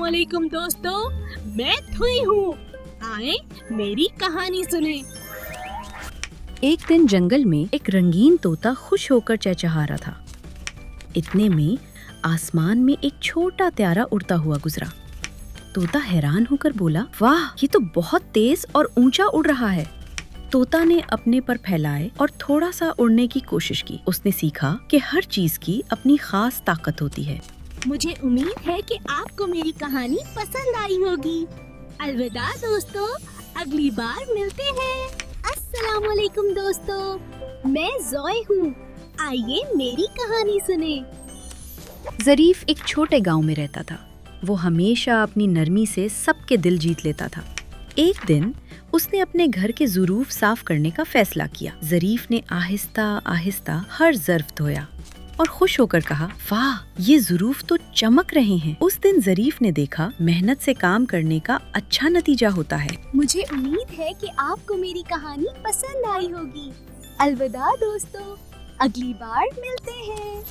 अस्सलामुअलैकुम दोस्तों, मैं थुई हूँ। आए मेरी कहानी सुने। एक दिन जंगल में एक रंगीन तोता खुश होकर चहचहा रहा था। इतने में आसमान में एक छोटा प्यारा उड़ता हुआ गुजरा। तोता हैरान होकर बोला, वाह, ये तो बहुत तेज और ऊंचा उड़ रहा है। तोता ने अपने पर फैलाए और थोड़ा सा उड़ने की कोशिश की। उसने सीखा कि हर चीज की अपनी खास ताकत होती है। मुझे उम्मीद है कि आपको मेरी कहानी पसंद आई होगी। अलविदा दोस्तों, अगली बार मिलते हैं। अस्सलामुअलैकुम दोस्तों, मैं जोए हूँ। आइए मेरी कहानी सुने। ज़रीफ एक छोटे गांव में रहता था। वो हमेशा अपनी नरमी से सबके दिल जीत लेता था। एक दिन उसने अपने घर के ज़ुरूफ साफ करने का फैसला किया। ज़रीफ ने आहिस्ता आहिस्ता हर ज़र्फ धोया और खुश होकर कहा, वाह, ये ज़ुरूफ तो चमक रहे हैं। उस दिन ज़रीफ ने देखा, मेहनत से काम करने का अच्छा नतीजा होता है। मुझे उम्मीद है कि आपको मेरी कहानी पसंद आई होगी। अलविदा दोस्तों, अगली बार मिलते हैं।